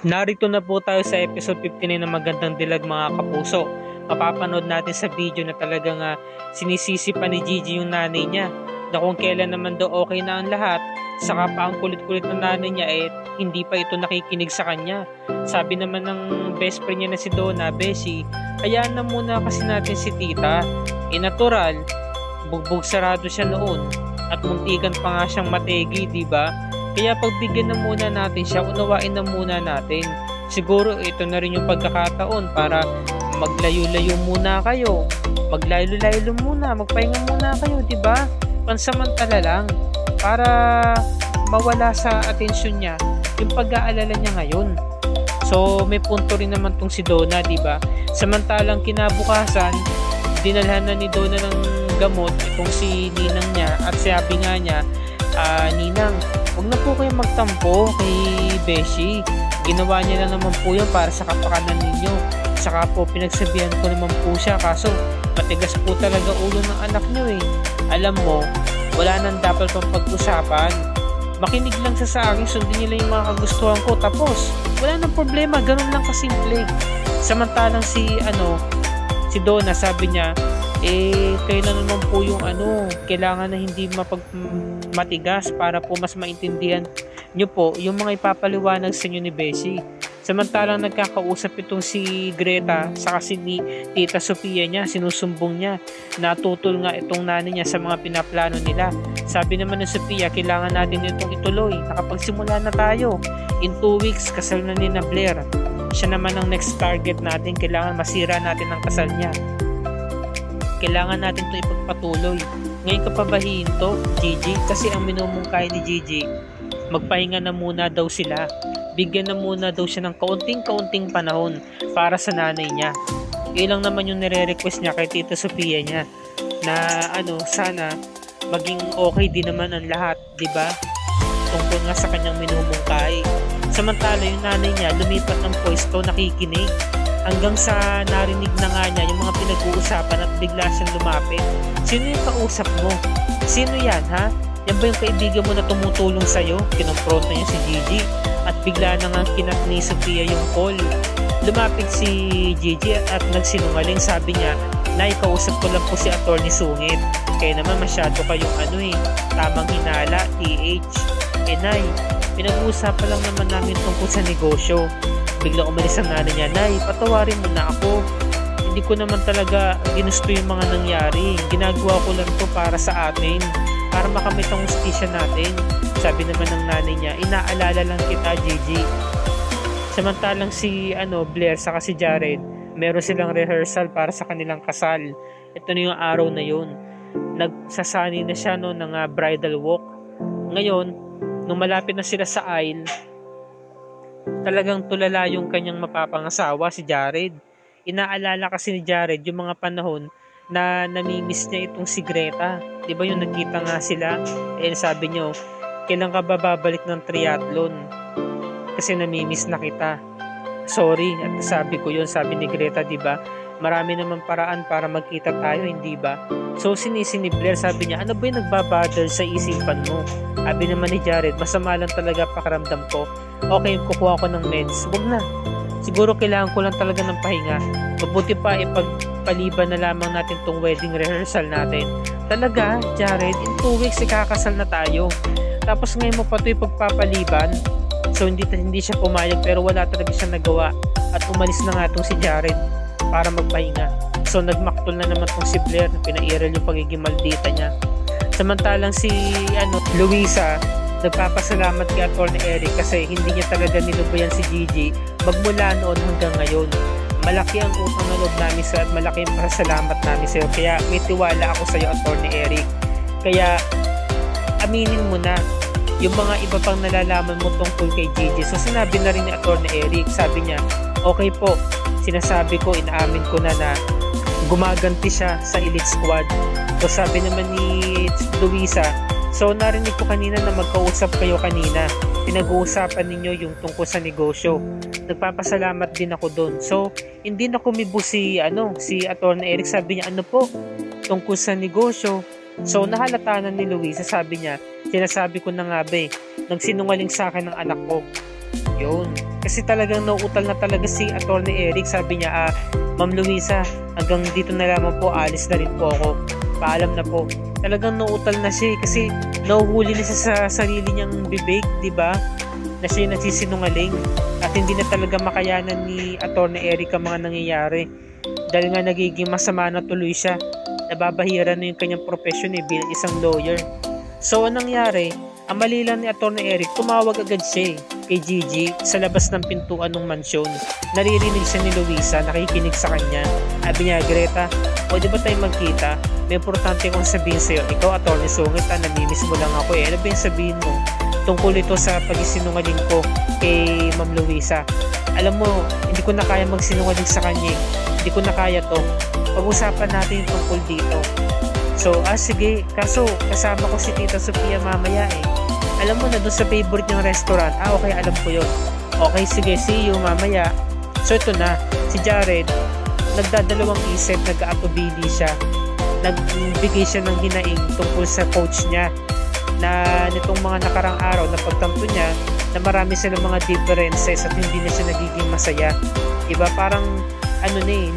Narito na po tayo sa episode 59 ng Magandang Dilag mga kapuso. Mapapanood natin sa video na talagang sinisisi pa ni Gigi yung nanay niya na kung kailan naman daw okay na ang lahat, saka pa ang kulit-kulit ng nanay niya hindi pa ito nakikinig sa kanya. Sabi naman ng best friend niya na si Donna, Beshi, hayaan na muna kasi natin si tita. Natural, bugbog sarado siya noon at muntikan pa nga siyang mategi, diba? Kaya pagbigyan na muna natin siya, unawain na muna natin. Siguro ito na rin yung pagkakataon para maglayo-layo muna kayo. Maglayo-layo muna, magpahinga muna kayo, di ba? Pansamantala lang para mawala sa atensyon niya yung pag-aalala niya ngayon. So may punto rin naman tong si Donna, di ba? Samantalang kinabukasan, dinalhan na ni Donna ng gamot itong si Ninang niya at sabi nga niya, Ninang, huwag na po kayo magtampo kay Beshi. Ginawa niya lang naman po yan para sa kapakanan ninyo. Saka po pinagsabihan ko naman po siya kaso matigas po talaga ulo ng anak niyo . Alam mo, wala nang dapat pang pag-usapan. Makinig lang siya sa akin, sundin niyo lang yung mga kagustuhan ko. Tapos, wala nang problema, ganun lang kasimple. Samantalang si Donna sabi niya, kailan naman po yung kailangan na hindi matigas para po mas maintindihan nyo po yung mga ipapaliwanag sa inyo ni Beshi. Samantalang nagkakausap itong si Greta saka si Tita Sofia niya, sinusumbong niya, natutol nga itong nanay niya sa mga pinaplano nila. Sabi naman ng Sofia, kailangan natin itong ituloy, nakapagsimula na tayo. In 2 weeks, kasal na ni Blair. Siya naman ang next target natin, kailangan masira natin ang kasal niya. Kailangan natin ito ipagpatuloy. Ngayon ka pa ba hihinto, Gigi? Kasi ang minumungkahi ni Gigi, magpahinga na muna daw sila. Bigyan na muna daw siya ng kaunting-kaunting panahon para sa nanay niya. Ilang naman yung nire-request niya kay Tita Sofia niya na sana maging okay din naman ang lahat, di ba? Tungkol nga sa kanyang minumungkahi. Samantala yung nanay niya lumipat ng pwesto, nakikinig. Hanggang sa narinig na nga niya yung mga pinag-uusapan at bigla siyang lumapit. Sino yung kausap mo? Sino yan, ha? Yan ba yung kaibigan mo na tumutulong sa'yo? Kinumpronta niya si Gigi at bigla na nga kinat ni Sofia yung call. Lumapit si Gigi at nagsinungaling, sabi niya, Nay, kausap ko lang po si Atty. Sungit. Kaya naman masyado kayong tamang hinala, TH. Nay, pinag-uusapan lang naman namin tungkol sa negosyo. Bigla umalis ang nanay niya, Nay, patawarin mo na ako. Hindi ko naman talaga ginusto yung mga nangyari. Ginagawa ko lang to para sa atin, para makamit ang hustisya natin. Sabi naman ng nanay niya, inaalala lang kita, Gigi. Samantalang si Blair saka si Jared, meron silang rehearsal para sa kanilang kasal. Ito na yung araw na yun. Nagsasani na siya ng bridal walk. Ngayon, nung malapit na sila sa aisle, talagang tulala yung kanyang mapapangasawa, si Jared. Inaalala kasi ni Jared yung mga panahon na namimiss niya itong si Greta. Di ba yung nagkita nga sila? Sabi niyo, kailan ka ba babalik ng triathlon? Kasi namimiss na kita. Sorry, at sabi ko yun, sabi ni Greta, di ba? Marami naman paraan para magkita tayo, hindi ba? So sinisi ni Blair, sabi niya, ano ba yung nagbabother sa isipan mo? Sabi naman ni Jared, masama lang talaga pakiramdam ko. Okay, kukuha ko ng meds. Huwag na. Siguro kailangan ko lang talaga ng pahinga. Mabuti pa ipagpaliban na lamang natin tong wedding rehearsal natin. Talaga, Jared, in 2 weeks ikakasal na tayo. Tapos ngayon mo pa ito ipagpapaliban. So hindi siya pumayag pero wala talaga siya nagawa. At umalis na nga itong si Jared para magpahinga. So nagmaktol na naman itong si Blair na pinairal yung pagiging maldita niya. Samantalang si Luisa, nagpapasalamat kay Atty. Eric kasi hindi niya talaga nilubayan si Gigi magmula noon hanggang ngayon. Malaki ang utang na loob namin sa at malaki ang pasalamat namin sa iyo. Kaya may tiwala ako sa iyo, Atty. Eric. Kaya aminin mo na yung mga iba pang nalalaman mo tungkol kay Gigi. So sinabi na rin ni Atty. Eric, sabi niya, okay po, sinasabi ko, inaamin ko na gumaganti siya sa Elite Squad. So sabi naman ni Luisa, so narinig ko kanina na magkausap kayo kanina. Pinag-uusapan ninyo yung tungkol sa negosyo. Nagpapasalamat din ako doon. So hindi na kumibo si Atty. Eric, sabi niya, ano po? Tungkol sa negosyo. So nahalata na ni Luisa, sabi niya, sinasabi ko na nga nagsinungaling sa akin ng anak ko. Yun. Kasi talagang nauutal na talaga si Atty. Eric. Sabi niya, Ma'am Luisa, hanggang dito na lamang po, alis na rin po ako. Paalam na po. Talagang nauutal na siya kasi nahuhuli na siya sa sarili niyang bibig, di ba? Na siya yung nagsisinungaling at hindi na talaga makayanan ni Atty. Eric ang mga nangyayari. Dahil nga nagiging masama na tuloy siya. Nababahira na yung kanyang profession bilang isang lawyer. So, anong nangyari? Ang mali lang ni Atty. Eric, tumawag agad siya kay Gigi sa labas ng pintuan ng mansyon. Naririnig siya ni Luisa, nakikinig sa kanya. Sabi niya, Greta, pwede ba tayo magkita? May importante kong sabihin sa'yo. Ikaw, Atty. Sungit, namimiss mo lang ako Ano ba yung sabihin mo? Tungkol ito sa pagsisinungaling ko kay Ma'am Luisa. Alam mo, hindi ko na kaya magsinungaling sa kanya. Hindi ko na kaya to. Pag-usapan natin yung tungkol dito. So, sige. Kaso, kasama ko si Tita Sofia mamaya Alam mo na doon sa favorite niyang restaurant. Okay, alam ko yun. Okay, sige, see you mamaya. So, ito na. Si Jared, nagdadalawang isip, nag-aatubili siya. Nagbigay siya ng hinaing tungkol sa coach niya na nitong mga nakarang araw na pagtampo niya na marami silang mga differences at hindi na siya nagiging masaya. Iba parang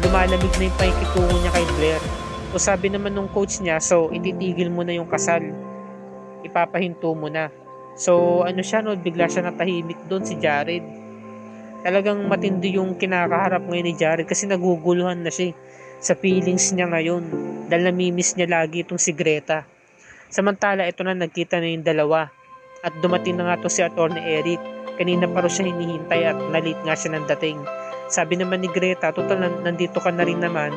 lumalamig na yung pakikitungo niya kay Blair. So sabi naman nung coach niya, so ititigil mo na yung kasal. Ipapahinto mo na. So bigla siya natahimik doon si Jared. Talagang matindi yung kinakaharap ngayon ni Jared kasi naguguluhan na siya sa feelings niya ngayon dahil namimiss niya lagi itong si Greta. Samantala ito na nagkita na yung dalawa at dumating na nga to si Atty. Eric. Kanina pa rin siya hinihintay at nalit nga siya ng dating. Sabi naman ni Greta, total nandito ka na rin naman.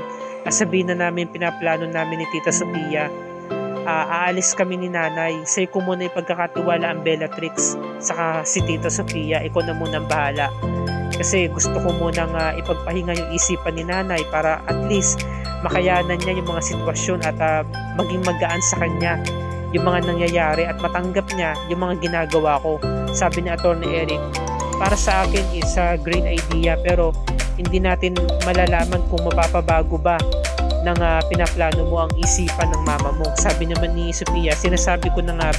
Sabihin na namin pinaplano namin ni Tita Sofia. Aalis kami ni Nanay. Sa'yo ko muna ipagkakatiwala ang Bellatrix saka si Tita Sofia. Ikaw na munang bahala. Kasi gusto ko munang ipagpahinga yung isipan ni Nanay para at least makayanan niya yung mga sitwasyon at maging magaan sa kanya yung mga nangyayari at matanggap niya yung mga ginagawa ko. Sabi ni Atty. Eric, para sa akin is a great idea pero hindi natin malalaman kung mapapabago ba ng pinaplano mo ang isipan ng mama mo. Sabi naman ni Sofia, sinasabi ko na nga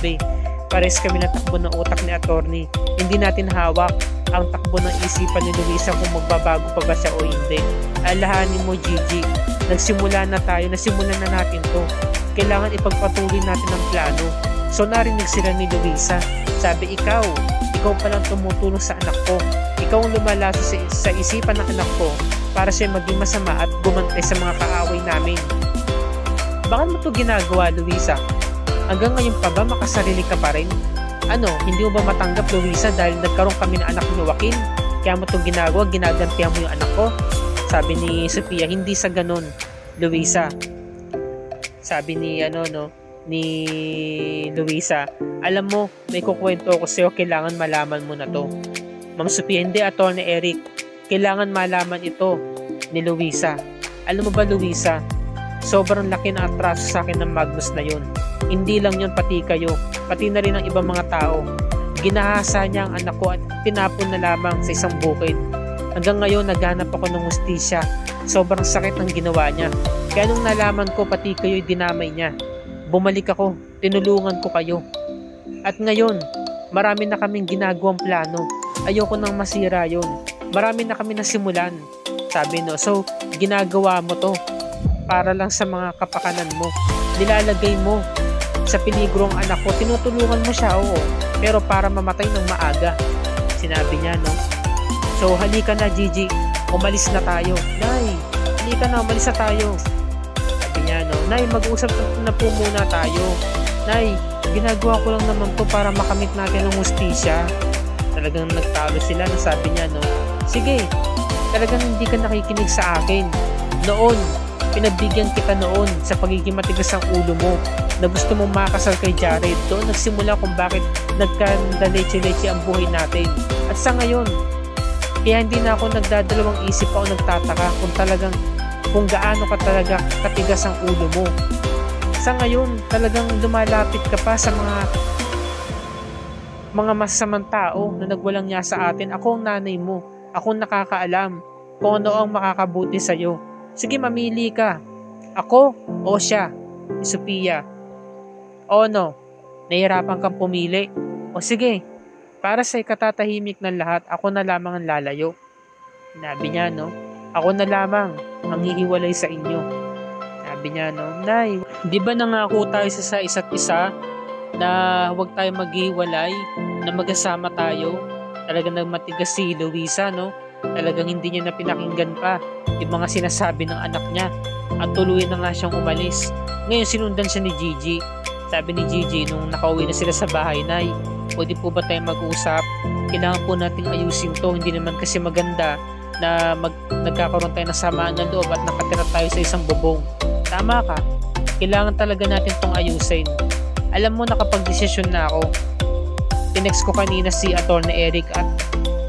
pares kami na takbo ng utak ni attorney. Hindi natin hawak ang takbo ng isipan ni Luisa kung magbabago pa ba siya o hindi. Alahanin mo Gigi, nasimulan na natin to. Kailangan ipagpatuloy natin ang plano. So narinig sila ni Luisa. Sabi, ikaw palang tumutulong sa anak ko. Ikaw ang lumalaso sa isipan ng anak ko para siya maging masama at gumantay sa mga kaaway namin. Bakit mo ito ginagawa, Luisa? Hanggang ngayon pa ba makasarili ka pa rin? Hindi mo ba matanggap, Luisa, dahil nagkaroon kami ng anak ni Joaquin? Kaya mo itong ginagawa, ginagantihan mo yung anak ko? Sabi ni Sofia, hindi sa ganun, Luisa. Sabi ni Luisa, alam mo, may kukwento ako sa'yo, kailangan malaman mo na to. Ma'am Sofia, hindi, Atty. Eric, kailangan malaman ito ni Luisa. Alam mo ba, Luisa, sobrang laki na atraso sa akin ng Magnus na yun. Hindi lang yun, pati kayo, pati na rin ang ibang mga tao. Ginahasa niya ang anak ko at tinapon na lamang sa isang bukid. Hanggang ngayon, naghanap ako ng hustisya. Sobrang sakit ng ginawa niya. Kaya nung nalaman ko, pati kayo'y dinamay niya. Bumalik ako, tinulungan ko kayo. At ngayon, marami na kaming ginagawang plano. Ayoko nang masira yun. Marami na kami nasimulan. Sabi so ginagawa mo to para lang sa mga kapakanan mo. Nilalagay mo sa peligro ang anak ko. Tinutulungan mo siya, oo. Pero para mamatay ng maaga. Sinabi niya, So halika na, Gigi. Umalis na tayo. Nay, halika na, umalis na tayo. Sabi niya, Nay, mag-usap na po muna tayo. Nay, ginagawa ko lang naman to para makamit natin ng hustisya. Talagang nagtalo sila. Sabi niya, sige, talagang hindi ka nakikinig sa akin. Noon, pinagbigyan kita noon sa pagiging matigas ang ulo mo na gusto mong makasal kay Jared. Doon nagsimula kung bakit nagkandaleche-leche ang buhay natin. At sa ngayon, kaya hindi na ako nagdadalawang isip o nagtataka kung gaano ka talaga katigas ang ulo mo. Sa ngayon, talagang lumalapit ka pa sa mga masasamang tao na nagwalang niya sa atin. Ako ang nanay mo. Ako ang nakakaalam kung ano ang makakabuti sa'yo. Sige, mamili ka. Ako o siya? Sofia. O nahihirapan kang pumili? O sige, Para sa ikatatahimik ng lahat, ako na lamang ang lalayo. Sabi niya, no? Ako na lamang ang hihiwalay sa inyo. Sabi niya, no? Nay, di ba nangako tayo sa isa't isa na huwag tayo maghiwalay, na magkasama tayo? Talagang nagmatigas si Luisa, no? Talagang hindi niya na pinakinggan pa yung mga sinasabi ng anak niya at tuluyan na nga siyang umalis. Ngayon sinundan siya ni Gigi. Sabi ni Gigi nung nakauwi na sila sa bahay, Nay, pwede po ba tayo mag-usap? Kailangan po nating ayusin to. Hindi naman kasi maganda na nagkakaroon tayo ng samaan ng loob at nakatira tayo sa isang bubong. Tama ka. Kailangan talaga natin tong ayusin. Alam mo, nakapag-desisyon na ako. Tinext ko kanina si Atty. Eric at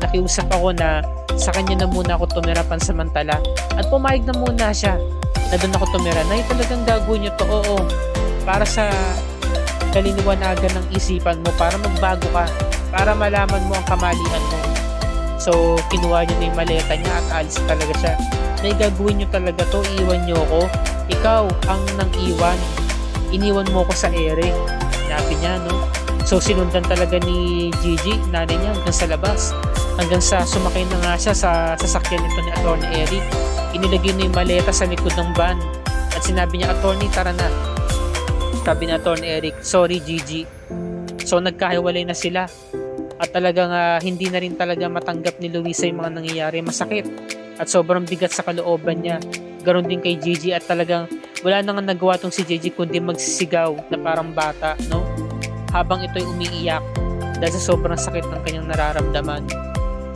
nakiusap ako na sa kanya na muna ako tumira pansamantala. At pumayag na muna siya na doon ako tumira. Nay, talagang gagawin niyo to. Oo. Para sa kaliniwanagan ng isipan mo, para magbago ka, para malaman mo ang kamalian mo. So, kinuha niyo na yung maleta niya at alis talaga siya. Nay, gagawin niyo talaga to. Iiwan niyo ako. Ikaw ang nang iwan. Iniwan mo ko sa ere. Sabi niya, no? So, sinundan talaga ni Gigi, nanay niya, hanggang sa labas. Hanggang sa sumakay na nga siya sa sasakyan nito ni Atty. Eric. Inilagay na yung maleta sa likod ng van. At sinabi niya, Atty., tara na. Sabi ni Atty. Eric, sorry Gigi. So, nagkahiwalay na sila. At talagang hindi na rin talaga matanggap ni Luisa yung mga nangyayari. Masakit. At sobrang bigat sa kalooban niya. Ganon din kay Gigi at talagang wala na nga nagawa tong si Gigi kundi magsisigaw na parang bata, no? Habang ito'y umiiyak dahil sa sobrang sakit ng kanyang nararamdaman.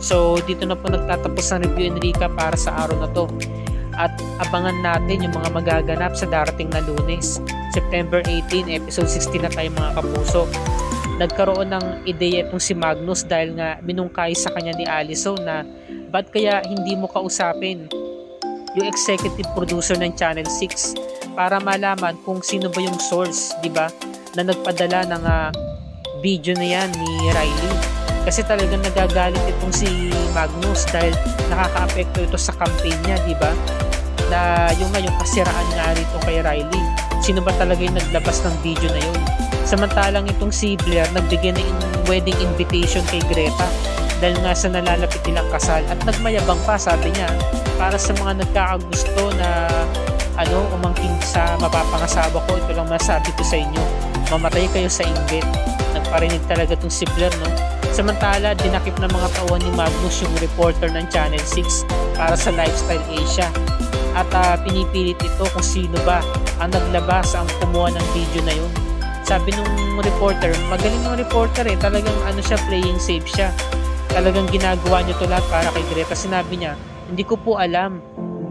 So, dito na po nagtatapos ang review, Enrica, para sa araw na to. At abangan natin yung mga magaganap sa darating na Lunes. September 18, episode 16 na tayo mga kapuso. Nagkaroon ng ideya itong si Magnus dahil nga minungkay sa kanya ni Allison na ba't kaya hindi mo kausapin yung executive producer ng Channel 6 para malaman kung sino ba yung source, di ba, na nagpadala ng video na yan ni Riley. Kasi talagang nagagalit itong si Magnus dahil nakaka-apekto ito sa campaign niya, di ba? Na yung kasiraan nga rito kay Riley. Sino ba talaga yung naglabas ng video na yun? Samantalang itong si Blair nagbigay ng wedding invitation kay Greta dahil nga sa nalalapit nilang kasal at nagmayabang pa, sabi niya, para sa mga nagkakagusto na umangkin sa mapapangasawa ko, ito lang masabi ko sa inyo, mamatay kayo sa inggit. Nagparinig talaga itong si Blair, no? Samantala, dinakip ng mga tauhan ni Magnus yung reporter ng Channel 6 para sa Lifestyle Asia at pinipilit ito kung sino ba ang naglabas, ang kumuha ng video na yun. Sabi nung reporter, magaling yung reporter talagang siya, playing safe siya. Talagang ginagawa niyo to lahat para kay Greta. Sinabi niya, hindi ko po alam.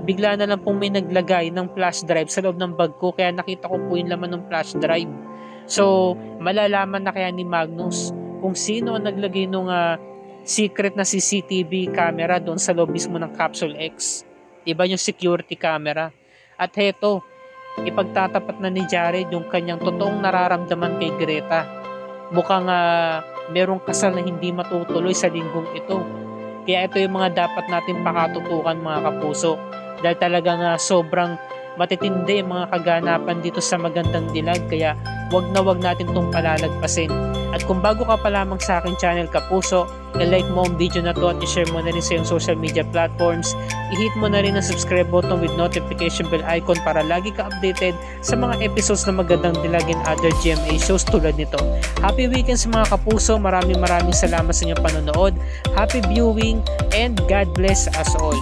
Bigla na lang pong may naglagay ng flash drive sa loob ng bag ko kaya nakita ko po yung laman ng flash drive. So, malalaman na kaya ni Magnus kung sino ang naglagay ng secret na CCTV camera doon sa loob mismo ng Capsule X. Diba yung security camera? At heto, ipagtatapat na ni Jared yung kanyang totoong nararamdaman kay Greta. Mukhang merong kasal na hindi matutuloy sa linggong ito. Kaya ito yung mga dapat natin pakatutukan mga kapuso. Dahil talagang sobrang matitindi ang mga kaganapan dito sa Magandang Dilag. Kaya wag na wag natin itong palalagpasin. At kung bago ka pa lamang sa aking channel kapuso, i-like mo ang video na to at i-share mo na rin sa iyong social media platforms. I-hit mo na rin ang subscribe button with notification bell icon para lagi ka updated sa mga episodes na Magandang Dilag and other GMA shows tulad nito. Happy weekend sa mga kapuso. Maraming salamat sa inyong panonood. Happy viewing and God bless us all.